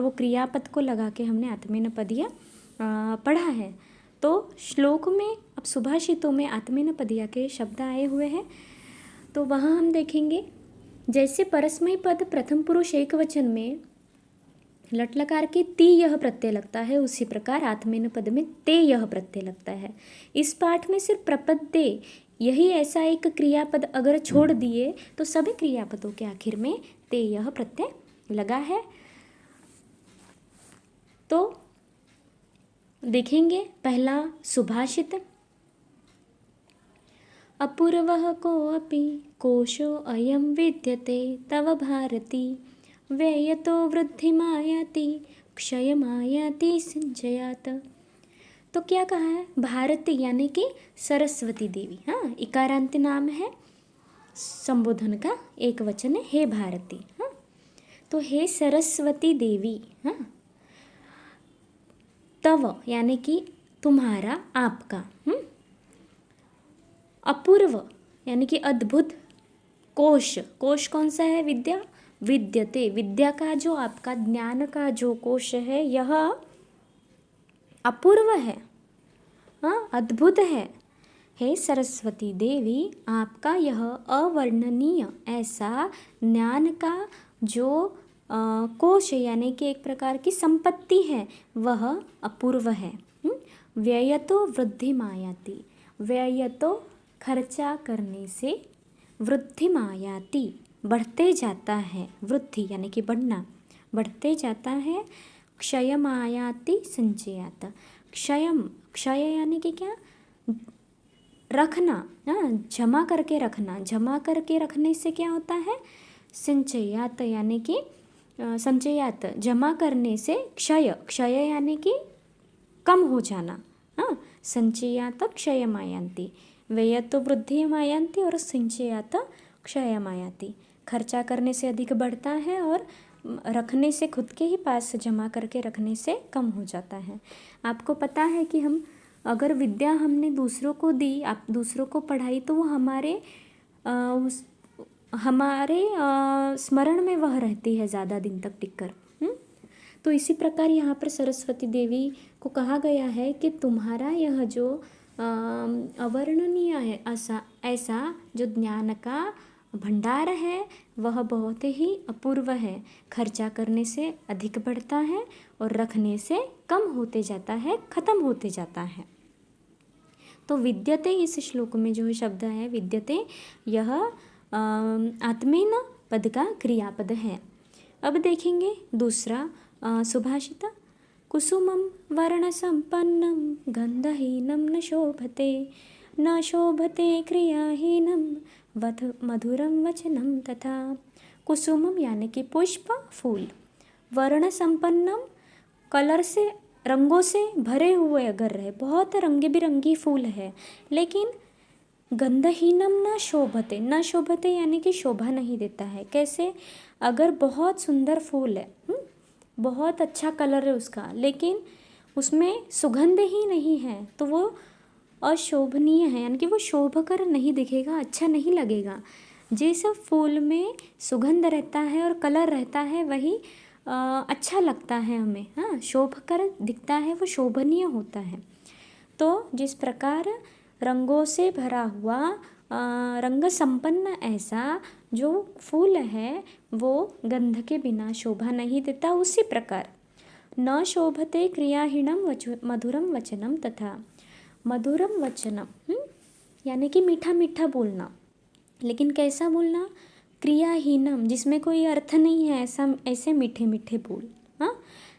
वो क्रियापद को लगा के हमने आत्मेनेपदीय पढ़ा है। तो श्लोक में अब सुभाषितों में आत्मेनेपदीय के शब्द आए हुए हैं, तो वहाँ हम देखेंगे जैसे परस्मय पद प्रथम पुरुष एक वचन में लट लकार के ती यह प्रत्यय लगता है, उसी प्रकार आत्मेनेपद में ते यह प्रत्यय लगता है। इस पाठ में सिर्फ प्रपद्ये यही ऐसा एक क्रियापद अगर छोड़ दिए तो सभी क्रियापदों के आखिर में ते यह प्रत्यय लगा है। तो देखेंगे पहला सुभाषित, अपूर्वः कोऽपि कोशो अयं विद्यते तव भारती व्ययतो वृद्धिमायाति क्षयमायाति संचयात्। तो क्या कहा है, भारती यानी कि सरस्वती देवी, हाँ इकारांत नाम है, संबोधन का एक वचन है, हे भारती, हाँ तो हे सरस्वती देवी, हाँ तव यानी कि तुम्हारा, आपका, अपूर्व यानी कि अद्भुत, कोश, कोश कौन सा है, विद्या, विद्यते विद्या का जो आपका ज्ञान का जो कोश है यह अपूर्व है, हाँ अद्भुत है। हे सरस्वती देवी, आपका यह अवर्णनीय ऐसा ज्ञान का जो कोश यानी कि एक प्रकार की संपत्ति है वह अपूर्व है। व्ययतो वृद्धि मायाति, व्ययतो खर्चा करने से, वृद्धि मायाति बढ़ते जाता है, वृद्धि यानी कि बढ़ना, बढ़ते जाता है, क्षयमायाति संचयात, क्षयम, क्षय यानी कि क्या, रखना, जमा करके रखना, जमा करके रखने से क्या होता है, संचयात यानी कि संचयात जमा करने से, क्षय, क्षय यानी कि कम हो जाना, संचयात क्षयमायान्ति, व्ययतो वृद्धि मायान्ति और संचयात क्षयमायाति, खर्चा करने से अधिक बढ़ता है और रखने से, खुद के ही पास जमा करके रखने से कम हो जाता है। आपको पता है कि हम अगर विद्या हमने दूसरों को दी, आप दूसरों को पढ़ाई, तो वो हमारे स्मरण में वह रहती है ज़्यादा दिन तक टिककर। तो इसी प्रकार यहाँ पर सरस्वती देवी को कहा गया है कि तुम्हारा यह जो अवर्णनीय है ऐसा जो ज्ञान का भंडार है वह बहुत ही अपूर्व है, खर्चा करने से अधिक बढ़ता है और रखने से कम होते जाता है, खत्म होते जाता है। तो विद्यते इस श्लोक में जो शब्द है विद्यते, यह आत्मेन पद का क्रियापद है। अब देखेंगे दूसरा सुभाषित, कुसुमं वर्णसंपन्नं गन्धहीनं न शोभते, न शोभते क्रियाहीनं मधुरं वचनं तथा। कुसुमम यानी कि पुष्प, फूल, वर्ण संपन्नम कलर से, रंगों से भरे हुए अगर रहे, बहुत रंगे बिरंगी फूल है, लेकिन गंधहीनम न शोभते, न शोभते यानी कि शोभा नहीं देता है। कैसे, अगर बहुत सुंदर फूल है, बहुत अच्छा कलर है उसका, लेकिन उसमें सुगंध ही नहीं है तो वो अशोभनीय है, यानी कि वो शोभ कर नहीं दिखेगा, अच्छा नहीं लगेगा। जिस फूल में सुगंध रहता है और कलर रहता है वही अच्छा लगता है हमें, हाँ शोभ कर दिखता है, वो शोभनीय होता है। तो जिस प्रकार रंगों से भरा हुआ रंग संपन्न ऐसा जो फूल है वो गंध के बिना शोभा नहीं देता, उसी प्रकार न शोभते क्रियाहीनम मधुरम वचनम तथा। मधुरम वचनम यानी कि मीठा मीठा बोलना, लेकिन कैसा बोलना, क्रियाहीनम जिसमें कोई अर्थ नहीं है, ऐसे मीठे मीठे बोल, हाँ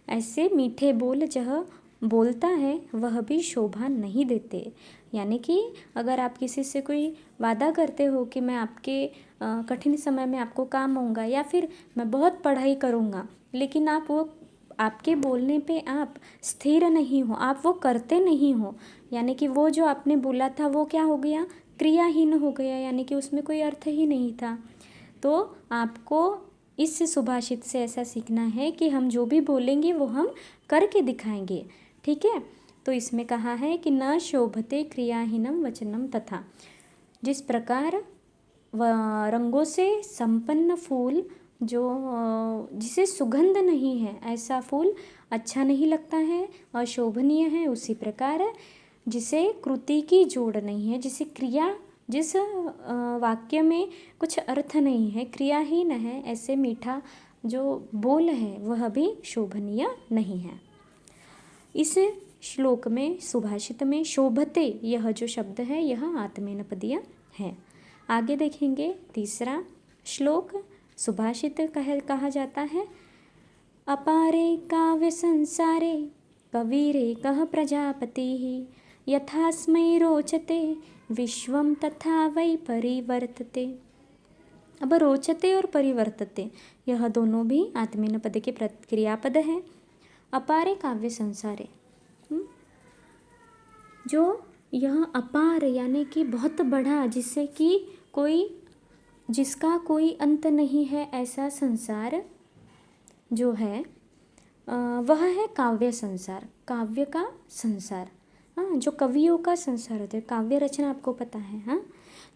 ऐसे मीठे बोल जह बोलता है वह भी शोभा नहीं देते। यानी कि अगर आप किसी से कोई वादा करते हो कि मैं आपके कठिन समय में आपको काम आऊँगा या फिर मैं बहुत पढ़ाई करूँगा, लेकिन आप वो आपके बोलने पे आप स्थिर नहीं हो, आप वो करते नहीं हो, यानी कि वो जो आपने बोला था वो क्या हो गया, क्रियाहीन हो गया, यानी कि उसमें कोई अर्थ ही नहीं था। तो आपको इस सुभाषित से ऐसा सीखना है कि हम जो भी बोलेंगे वो हम करके दिखाएंगे, ठीक है। तो इसमें कहा है कि न शोभते क्रियाहीनम वचनम तथा। जिस प्रकार रंगों से संपन्न फूल जिसे सुगंध नहीं है, ऐसा फूल अच्छा नहीं लगता है, अशोभनीय है। उसी प्रकार जिसे कृति की जोड़ नहीं है, जिस वाक्य में कुछ अर्थ नहीं है, क्रियाहीन है, ऐसे मीठा जो बोल है वह भी शोभनीय नहीं है। इस श्लोक में, सुभाषित में शोभते यह जो शब्द है यह आत्मनेपदीय है। आगे देखेंगे तीसरा श्लोक। सुभाषित कहा जाता है, अपारे काव्य संसारे कविरेकः प्रजापतिः यथास्मै रोचते विश्वं तथा वै परिवर्तते। अब रोचते और परिवर्तते यह दोनों भी आत्मनेपद के क्रियापद हैं। अपारे काव्य संसारे, जो यह अपार यानी कि बहुत बड़ा, जिसका कोई अंत नहीं है, ऐसा संसार जो है वह है काव्य संसार, काव्य का संसार। हाँ, जो कवियों का संसार होता है, काव्य रचना आपको पता है। हाँ,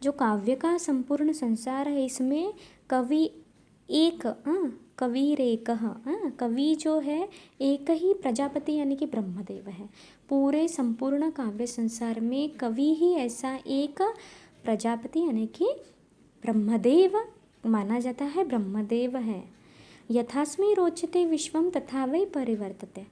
जो काव्य का संपूर्ण संसार है, इसमें कवि एक, कविरेकः, कवि जो है एक ही प्रजापति यानी कि ब्रह्मदेव है। पूरे संपूर्ण काव्य संसार में कवि ही ऐसा एक प्रजापति यानी कि ब्रह्मदेव माना जाता है, ब्रह्मदेव है। यथास्मै रोचते विश्वम तथा वै परिवर्तते।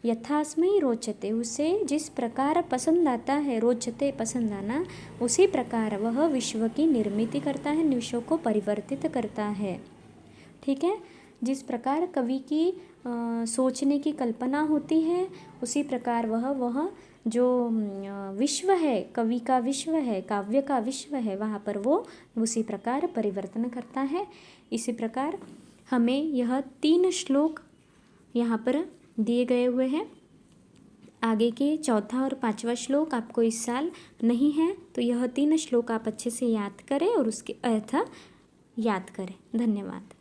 यथास्मै रोचते, उसे जिस प्रकार पसंद आता है, रोचते पसंद आना, उसी प्रकार वह विश्व की निर्मिति करता है, विश्व को परिवर्तित करता है। ठीक है, जिस प्रकार कवि की सोचने की कल्पना होती है, उसी प्रकार वह जो विश्व है, कवि का विश्व है, काव्य का विश्व है, वहाँ पर वो उसी प्रकार परिवर्तन करता है। इसी प्रकार हमें यह 3 श्लोक यहाँ पर दिए गए हुए हैं। आगे के चौथा और 5वां श्लोक आपको इस साल नहीं है, तो यह 3 श्लोक आप अच्छे से याद करें और उसके अर्थ याद करें। धन्यवाद।